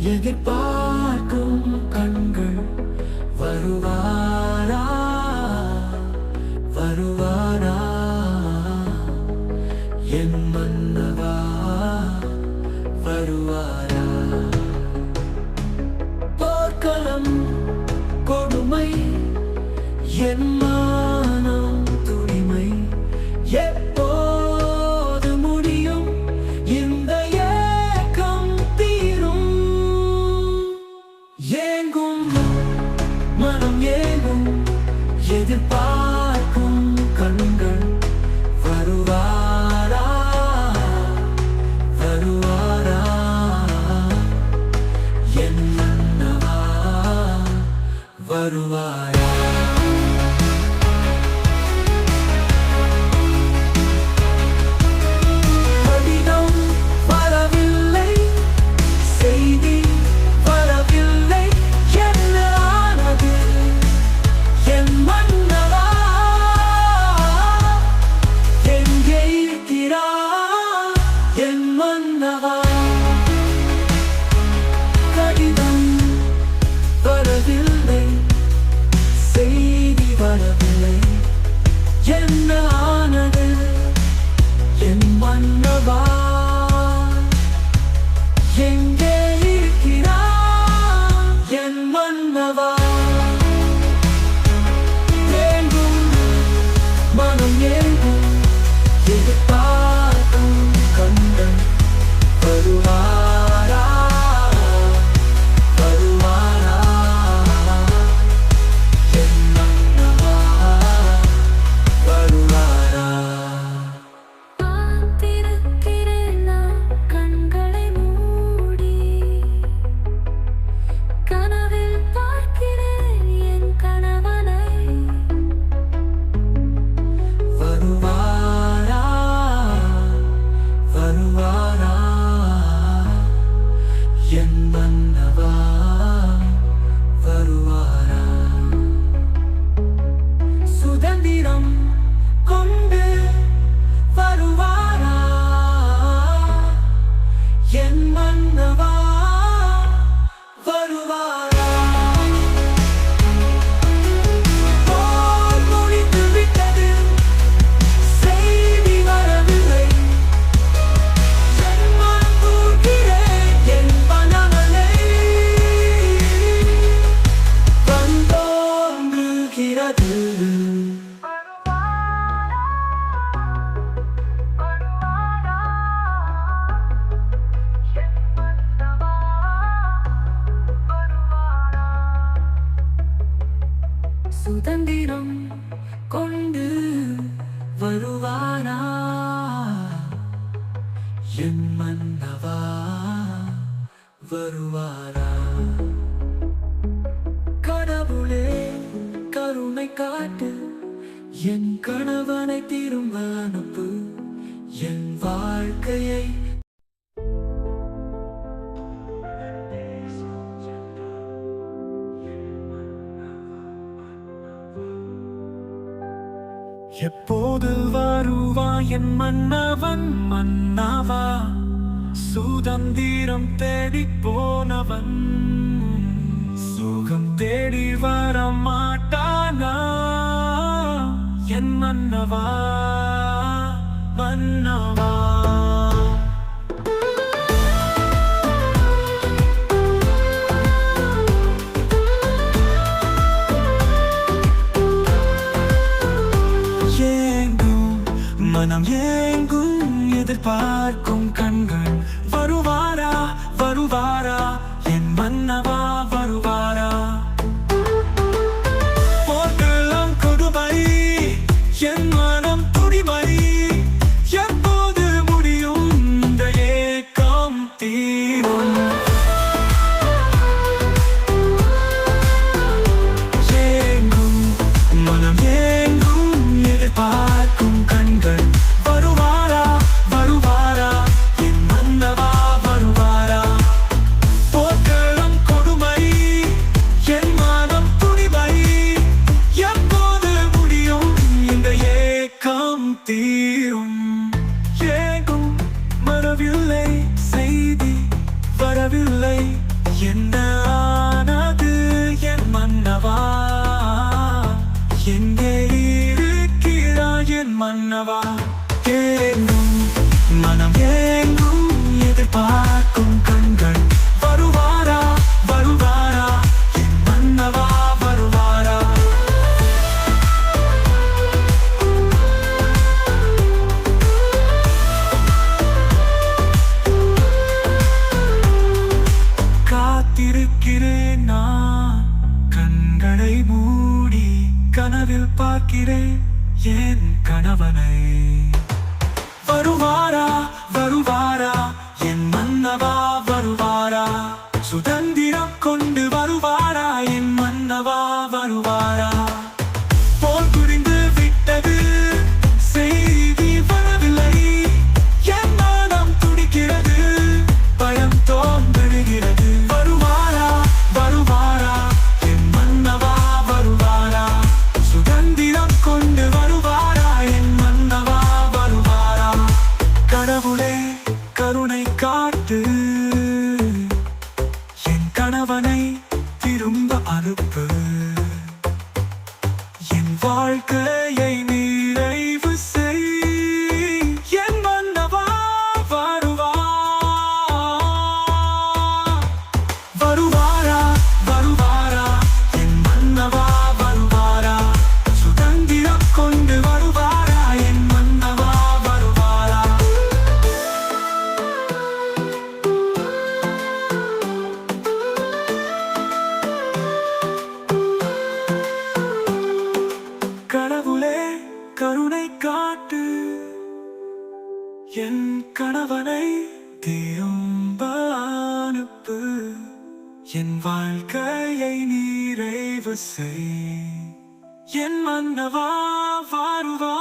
எதிர்பார்க்கும் கண்கள் வருவாரா வருவாரா என் மன்னவா வருவாரா. போர்க்களம் கொடுமை என் மானம் துணிமை எப்போது முடியும் இந்த ஏக்கம் தீரும். ஏங்கும் மனம் ஏங்கும் எதிர்பார்க்கும் கண்கள் வருவாரா வருவாரா என் மன்னவா வருவாரா. கடிதம் வரவில்லை செய்தி வரவில்லை என்ன ஆனது என் மன்னவா எங்கே இருக்கிறார் என் மன்னவா. ஏங்கும் மனம் ஏங்கும் எதிர்பார்க்கும் கண்கள் வருவாரா வருவாரா என் மன்னவா வருவாரா. காத்திருக்கிறேன் நான் கண்களை மூடி, கனவில் பார்க்கிறேன் என் கணவனை. வருவாரா வருவாரா என் மன்னவா வருவாரா. சுதந்திரம் கொண்டு வருவாரா என் மன்னவா வருவாரா. போர் முடிந்து விட்டது செய்தி வரவில்லை என் மனம் தூக்கிறேன் என் பணமலை வந்தோன்றுகிறது. சுதந்திரம் கொண்டு வருவாரா என் மன்னவா வருவாரா. கடவுளே கருணை காட்டு என் கணவனை திரும்ப அனுப்பு என் வாழ்க்கையை எப்போது வருவான் என் மன்னவன் மன்னவா. சுதந்திரம் தேடி போனவன் சுகம் தேடி வர மாட்டானா என் மன்னவா மன்னவா. மனம் ஏங்கும் எதிர்பார்க்கும் கண்கள் வருவாரா வருவாரா என் மன்னவா வருவாரா. போர்க்களம் கொடுமை என் மனம் துணிமை எப்போது முடியும் இந்த ஏக்கம் தீரும். ஏங்கும் மனம் ஏங்கும் எதிர்பார்க்கும் கண்கள் வருவாரா வருவாரா என் பார்க்கிறேன் என் கணவனை. வருவாரா வருவாரா என் மன்னவா வருவாரா, சுதந்திரம் கொண்டு வருவாரா என் மன்னவா வருவாரா. போர் புரிந்து விட்டது செய்தி வரவில்லை, என் மனம் துடிக்கிறது, பயம் தோன்றுகிறது. வருவாரா வருவாரா என் மன்னவா வருவாரா, சுதந்திரம் கொண்டு வருவாரா என் மன்னவா வருவாரா. கடவுளே கருணை காட்டு, என் கணவனை திரும்ப அனுப்பு, என் வாழ்க்கையை நிறைவு செய், என் மன்னவா வருவா. வருவாரா வருவாரா என் மன்னவா வருவாரா, சுதந்திரம் கொண்டு வருவாரா என் மன்னவா வருவாரா. கடவுளே கருணை காட்டு, என் கணவனை திரும்ப அனுப்பு, என் வாழ்க்கையை நிறைவு செய், என் மன்னவா வருவா.